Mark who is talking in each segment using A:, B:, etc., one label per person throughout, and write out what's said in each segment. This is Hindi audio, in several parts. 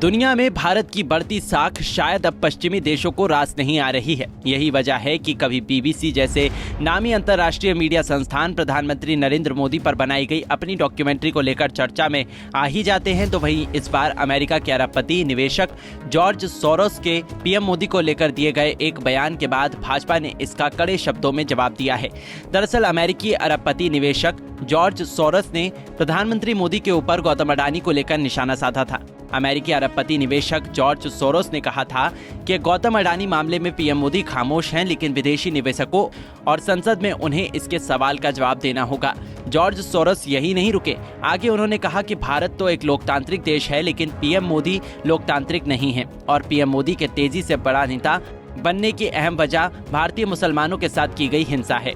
A: दुनिया में भारत की बढ़ती साख शायद अब पश्चिमी देशों को रास नहीं आ रही है। यही वजह है कि कभी बीबीसी जैसे नामी अंतर्राष्ट्रीय मीडिया संस्थान प्रधानमंत्री नरेंद्र मोदी पर बनाई गई अपनी डॉक्यूमेंट्री को लेकर चर्चा में आ ही जाते हैं, तो वहीं इस बार अमेरिका के अरबपति निवेशक जॉर्ज सोरोस के पीएम मोदी को लेकर दिए गए एक बयान के बाद भाजपा ने इसका कड़े शब्दों में जवाब दिया है। दरअसल अमेरिकी अरबपति निवेशक जॉर्ज सोरोस ने प्रधानमंत्री मोदी के ऊपर गौतम अडानी को लेकर निशाना साधा था। अमेरिकी अरबपति निवेशक जॉर्ज सोरोस ने कहा था कि गौतम अडानी मामले में पीएम मोदी खामोश हैं, लेकिन विदेशी निवेशकों और संसद में उन्हें इसके सवाल का जवाब देना होगा। जॉर्ज सोरोस यही नहीं रुके, आगे उन्होंने कहा कि भारत तो एक लोकतांत्रिक देश है, लेकिन पीएम मोदी लोकतांत्रिक नहीं है और पीएम मोदी के तेजी से बड़ा नेता बनने की अहम वजह भारतीय मुसलमानों के साथ की गई हिंसा है।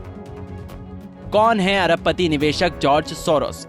A: कौन है अरबपति निवेशक जॉर्ज सोरोस?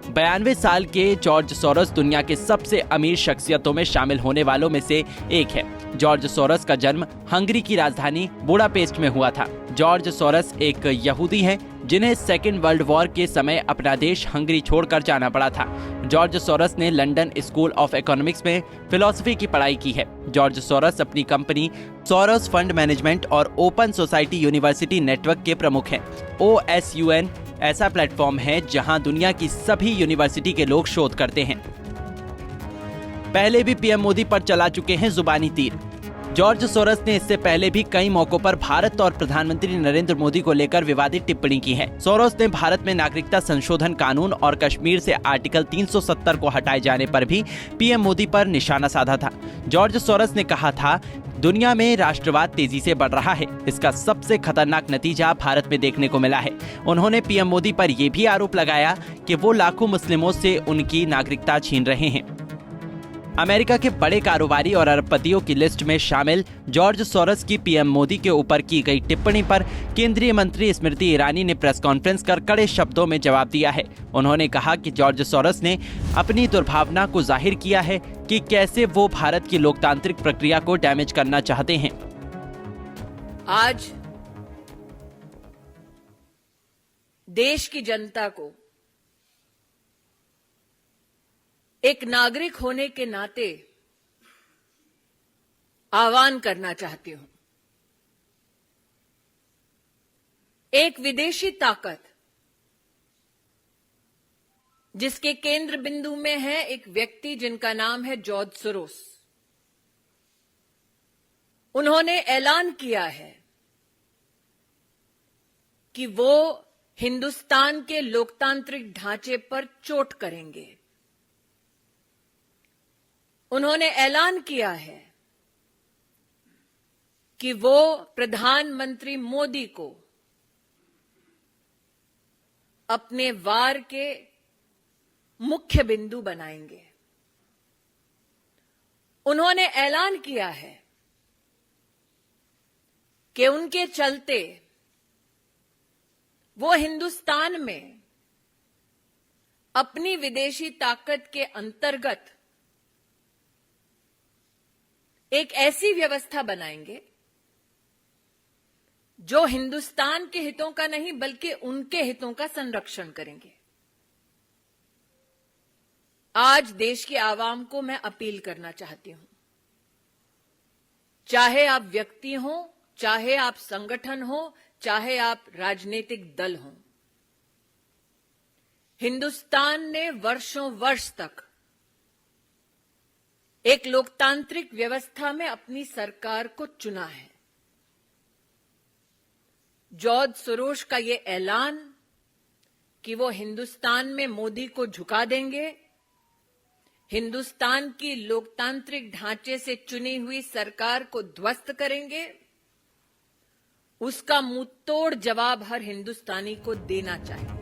A: 92 साल के जॉर्ज सोरोस दुनिया के सबसे अमीर शख्सियतों में शामिल होने वालों में से एक है। जॉर्ज सोरोस का जन्म हंगरी की राजधानी बुडापेस्ट में हुआ था। जॉर्ज सोरोस एक यहूदी हैं जिन्हें सेकेंड वर्ल्ड वॉर के समय अपना देश हंगरी छोड़कर जाना पड़ा था। जॉर्ज सोरोस ने लंदन स्कूल ऑफ इकोनॉमिक्स में फिलॉसफी की पढ़ाई की है। जॉर्ज सोरोस अपनी कंपनी सोरोस फंड मैनेजमेंट और ओपन सोसाइटी यूनिवर्सिटी नेटवर्क के प्रमुख हैं। OSUN ऐसा प्लेटफॉर्म है जहां दुनिया की सभी यूनिवर्सिटी के लोग शोध करते हैं। पहले भी पीएम मोदी पर चला चुके हैं जुबानी तीर। जॉर्ज सोरोस ने इससे पहले भी कई मौकों पर भारत और प्रधानमंत्री नरेंद्र मोदी को लेकर विवादित टिप्पणी की है। सोरोस ने भारत में नागरिकता संशोधन कानून और कश्मीर से आर्टिकल 370 को हटाए जाने पर भी पीएम मोदी पर निशाना साधा था। जॉर्ज सोरोस ने कहा था, दुनिया में राष्ट्रवाद तेजी से बढ़ रहा है, इसका सबसे खतरनाक नतीजा भारत में देखने को मिला है। उन्होंने पीएम मोदी पर यह भी आरोप लगाया कि वो लाखों मुस्लिमों से उनकी नागरिकता छीन रहे हैं। अमेरिका के बड़े कारोबारी और अरबपतियों की लिस्ट में शामिल जॉर्ज सोरोस की पीएम मोदी के ऊपर की गई टिप्पणी पर केंद्रीय मंत्री स्मृति ईरानी ने प्रेस कॉन्फ्रेंस कर कड़े शब्दों में जवाब दिया है। उन्होंने कहा कि जॉर्ज सोरोस ने अपनी दुर्भावना को जाहिर किया है कि कैसे वो भारत की लोकतांत्रिक प्रक्रिया को डैमेज करना चाहते हैं।
B: आज देश की जनता को एक नागरिक होने के नाते आह्वान करना चाहती हूं। एक विदेशी ताकत जिसके केंद्र बिंदु में है एक व्यक्ति जिनका नाम है जॉर्ज सोरोस। उन्होंने ऐलान किया है कि वो हिंदुस्तान के लोकतांत्रिक ढांचे पर चोट करेंगे। उन्होंने ऐलान किया है कि वो प्रधानमंत्री मोदी को अपने वार के मुख्य बिंदु बनाएंगे। उन्होंने ऐलान किया है कि उनके चलते वो हिंदुस्तान में अपनी विदेशी ताकत के अंतर्गत एक ऐसी व्यवस्था बनाएंगे जो हिंदुस्तान के हितों का नहीं बल्कि उनके हितों का संरक्षण करेंगे। आज देश की आवाम को मैं अपील करना चाहती हूं, चाहे आप व्यक्ति हो, चाहे आप संगठन हो, चाहे आप राजनीतिक दल हो, हिंदुस्तान ने वर्षों वर्ष तक एक लोकतांत्रिक व्यवस्था में अपनी सरकार को चुना है। जॉर्ज सोरोस का ये ऐलान कि वो हिंदुस्तान में मोदी को झुका देंगे, हिंदुस्तान की लोकतांत्रिक ढांचे से चुनी हुई सरकार को ध्वस्त करेंगे, उसका मुंहतोड़ जवाब हर हिंदुस्तानी को देना चाहिए।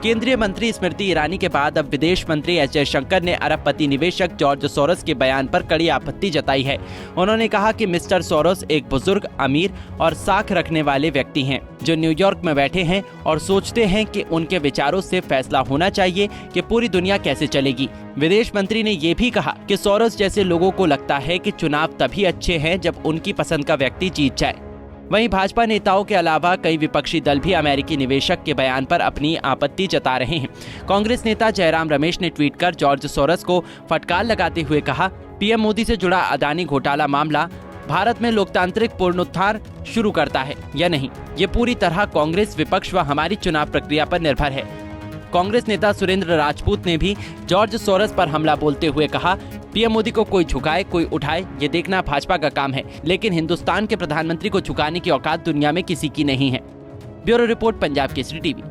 A: केंद्रीय मंत्री स्मृति ईरानी के बाद अब विदेश मंत्री एस जयशंकर ने अरबपति निवेशक जॉर्ज सोरोस के बयान पर कड़ी आपत्ति जताई है। उन्होंने कहा कि मिस्टर सोरोस एक बुजुर्ग, अमीर और साख रखने वाले व्यक्ति हैं जो न्यूयॉर्क में बैठे हैं और सोचते हैं कि उनके विचारों से फैसला होना चाहिए कि पूरी दुनिया कैसे चलेगी। विदेश मंत्री ने ये भी कहा कि सोरोस जैसे लोगों को लगता है कि चुनाव तभी अच्छे हैं जब उनकी पसंद का व्यक्ति जीत जाए। वहीं भाजपा नेताओं के अलावा कई विपक्षी दल भी अमेरिकी निवेशक के बयान पर अपनी आपत्ति जता रहे हैं। कांग्रेस नेता जयराम रमेश ने ट्वीट कर जॉर्ज सोरस को फटकार लगाते हुए कहा, पीएम मोदी से जुड़ा अदानी घोटाला मामला भारत में लोकतांत्रिक पुनरुत्थान शुरू करता है या नहीं, ये पूरी तरह कांग्रेस, विपक्ष व हमारी चुनाव प्रक्रिया पर निर्भर है। कांग्रेस नेता सुरेंद्र राजपूत ने भी जॉर्ज सोरस पर हमला बोलते हुए कहा, पीएम मोदी को कोई झुकाए कोई उठाए ये देखना भाजपा का काम है, लेकिन हिंदुस्तान के प्रधानमंत्री को झुकाने की औकात दुनिया में किसी की नहीं है। Bureau report, Punjab Kesari TV.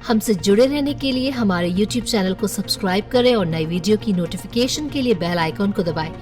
C: हमसे जुड़े रहने के लिए हमारे YouTube चैनल को सब्सक्राइब करें और नई वीडियो की नोटिफिकेशन के लिए बेल आइकॉन को दबाएं।